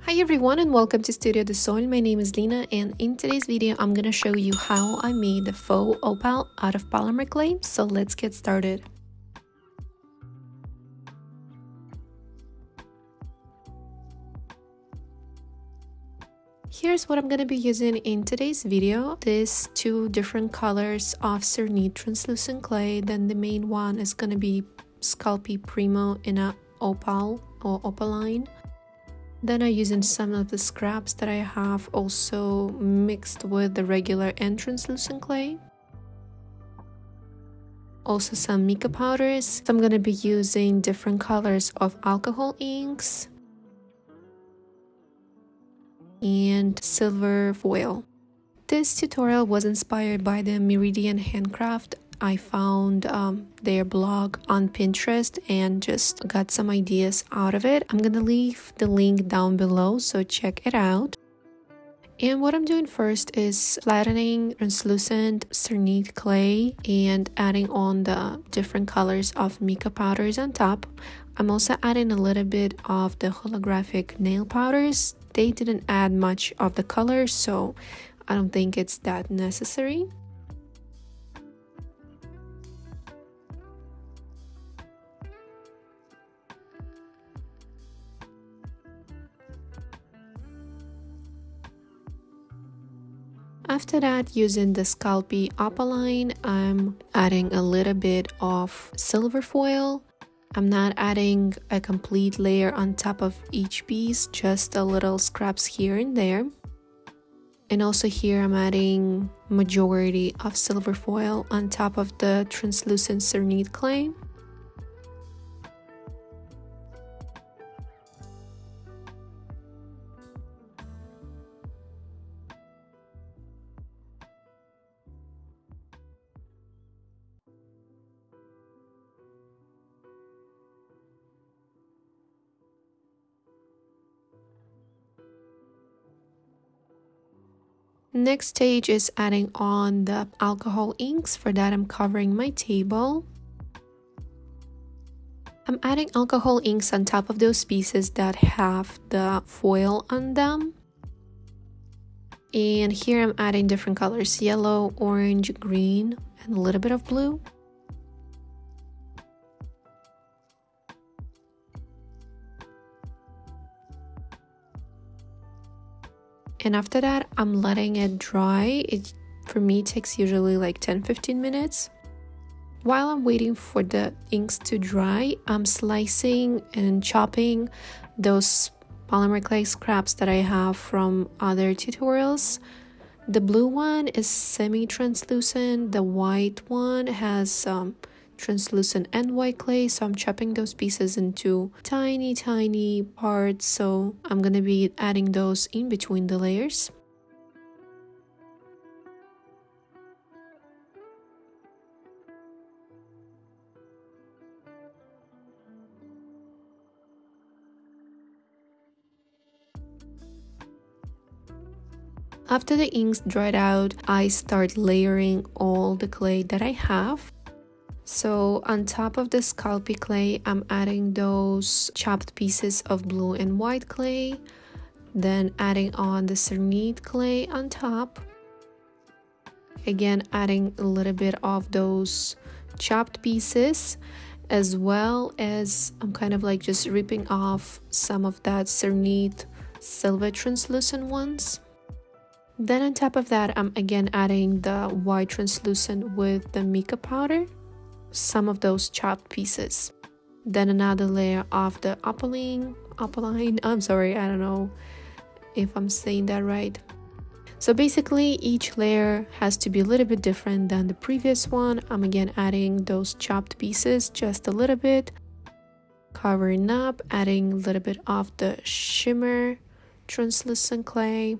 Hi everyone and welcome to Studio de Sol. My name is Lina and in today's video I'm gonna show you how I made the faux opal out of polymer clay. So let's get started. Here's what I'm gonna be using in today's video. These two different colors of Cernit Translucent clay. Then the main one is gonna be Sculpey Premo in a opal or opaline. Then I'm using some of the scraps that I have also mixed with the regular and translucent clay. Also some mica powders. So I'm going to be using different colors of alcohol inks and silver foil. This tutorial was inspired by the Meridian Handcraft. I found their blog on Pinterest and just got some ideas out of it. I'm gonna leave the link down below, so check it out. And what I'm doing first is flattening translucent Cernit clay and adding on the different colors of mica powders on top. I'm also adding a little bit of the holographic nail powders. They didn't add much of the color, so I don't think it's that necessary. After that, using the Sculpey Opaline, I'm adding a little bit of silver foil. I'm not adding a complete layer on top of each piece, just a little scraps here and there. And also here I'm adding majority of silver foil on top of the translucent Cernit clay. Next stage is adding on the alcohol inks. For that, I'm covering my table. I'm adding alcohol inks on top of those pieces that have the foil on them. And here I'm adding different colors: yellow, orange, green, and a little bit of blue. And after that, I'm letting it dry. For me, it takes usually like 10-15 minutes. While I'm waiting for the inks to dry, I'm slicing and chopping those polymer clay scraps that I have from other tutorials. The blue one is semi-translucent. The white one has translucent and white clay, so I'm chopping those pieces into tiny parts. So I'm gonna be adding those in between the layers. After the inks dried out, I start layering all the clay that I have. So on top of the Sculpey clay, I'm adding those chopped pieces of blue and white clay, then adding on the Cernit clay on top. Again, adding a little bit of those chopped pieces, as well as I'm kind of like just ripping off some of that Cernit silver translucent ones. Then on top of that, I'm again adding the white translucent with the mica powder, some of those chopped pieces. Then another layer of the opaline, I'm sorry, I don't know if I'm saying that right. So basically each layer has to be a little bit different than the previous one. I'm again adding those chopped pieces just a little bit, covering up, adding a little bit of the shimmer translucent clay.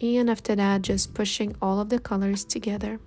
And after that, just pushing all of the colors together.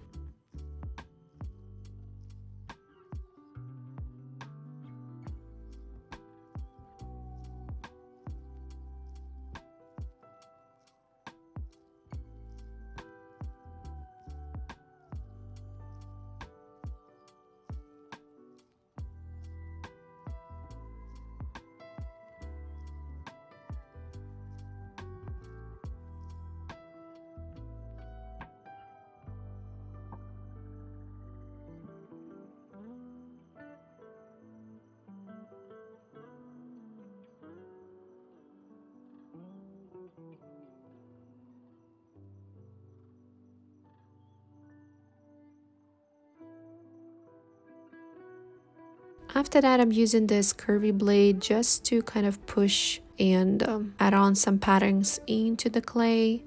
After that, I'm using this curvy blade just to kind of push and add on some patterns into the clay.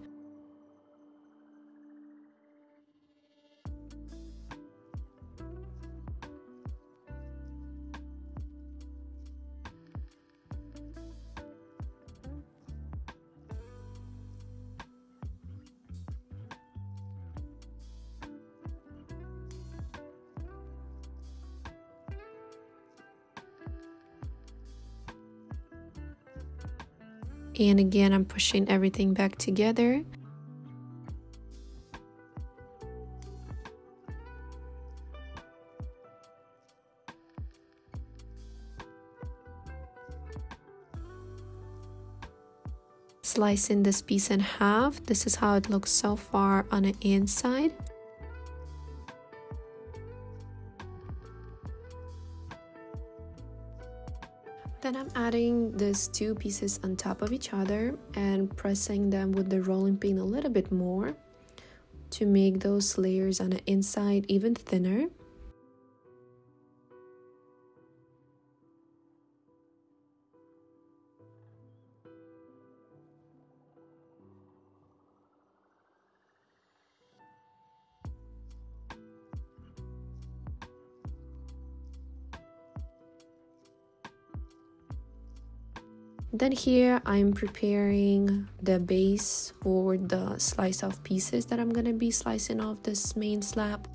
And again, I'm pushing everything back together. Slicing this piece in half. This is how it looks so far on the inside. Then I'm adding these two pieces on top of each other and pressing them with the rolling pin a little bit more to make those layers on the inside even thinner. Then here I'm preparing the base for the slice off pieces that I'm gonna be slicing off this main slab.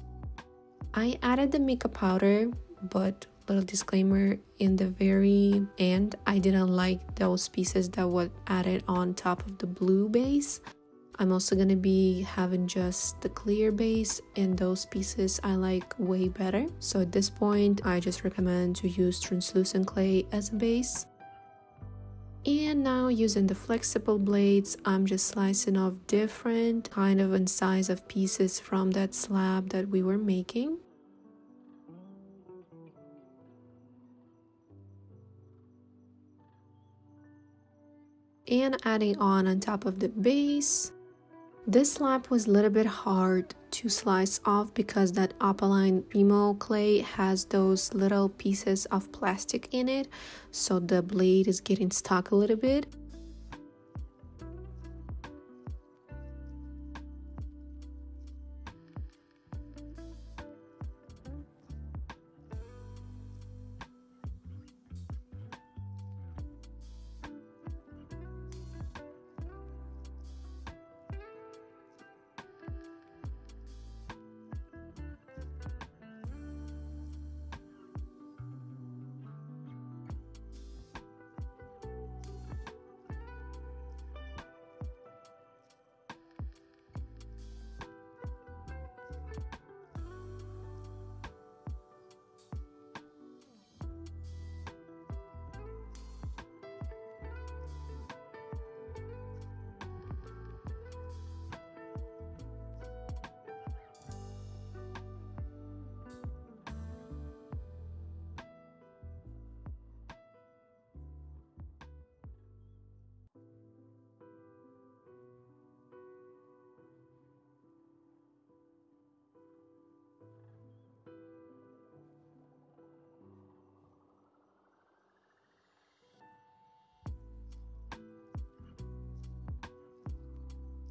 I added the Mica powder, but little disclaimer, in the very end I didn't like those pieces that were added on top of the blue base. I'm also gonna be having just the clear base, and those pieces I like way better. So at this point I just recommend to use translucent clay as a base. And now using the flexible blades, I'm just slicing off different kind of in size of pieces from that slab that we were making. And adding on top of the base. This slab was a little bit hard to slice off because that Opal Premo clay has those little pieces of plastic in it, so the blade is getting stuck a little bit.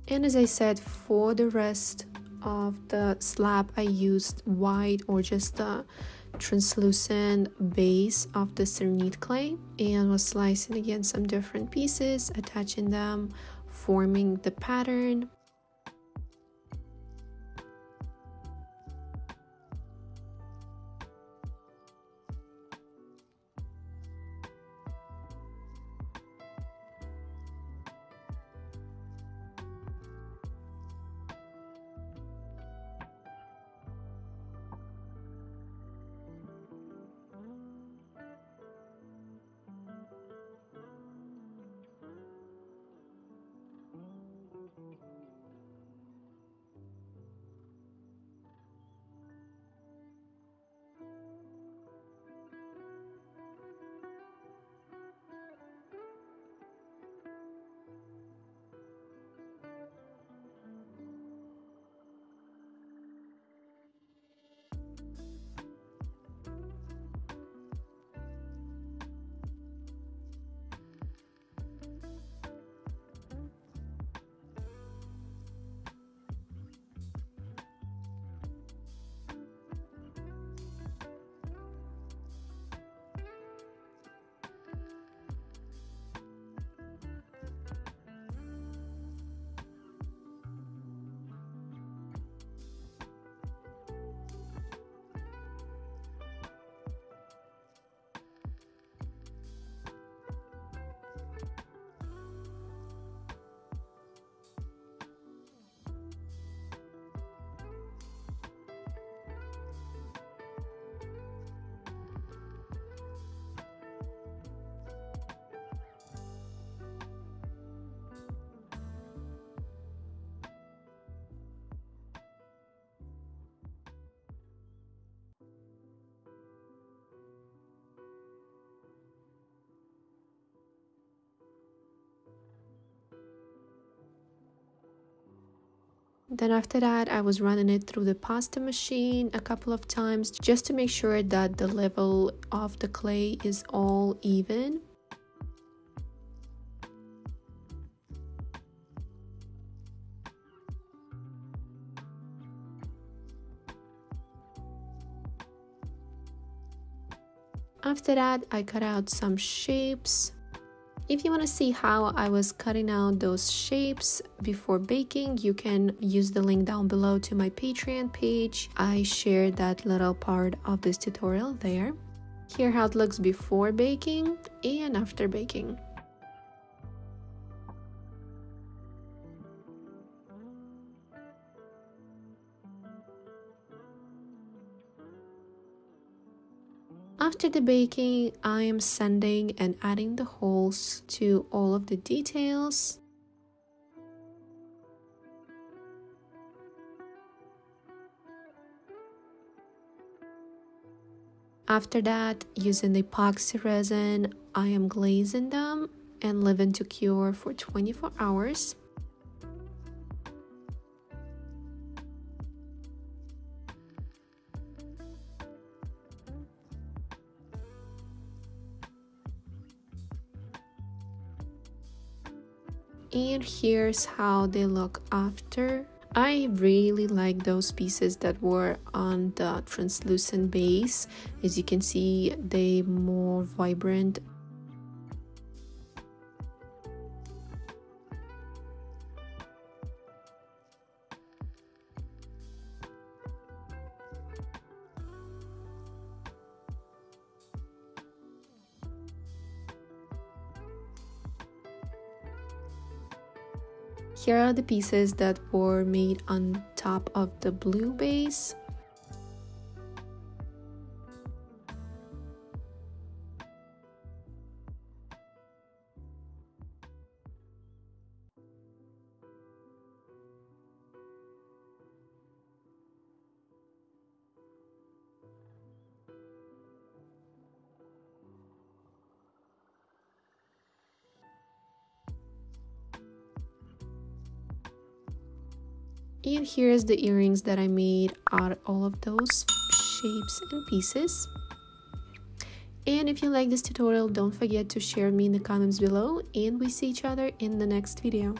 And as I said, for the rest of the slab I used white or just the translucent base of the Cernit clay, and was slicing again some different pieces, attaching them, forming the pattern. Then after that, I was running it through the pasta machine a couple of times just to make sure that the level of the clay is all even. After that, I cut out some shapes. If you want to see how I was cutting out those shapes before baking, you can use the link down below to my Patreon page. I shared that little part of this tutorial there. Here how it looks before baking and after baking. After the baking, I am sanding and adding the holes to all of the details. After that, using the epoxy resin, I am glazing them and leaving to cure for 24 hours. And here's how they look after. I really like those pieces that were on the translucent base. As you can see, they're more vibrant. Here are the pieces that were made on top of the blue base. And here's the earrings that I made out of all of those shapes and pieces. And if you like this tutorial, don't forget to share me in the comments below, and we see each other in the next video.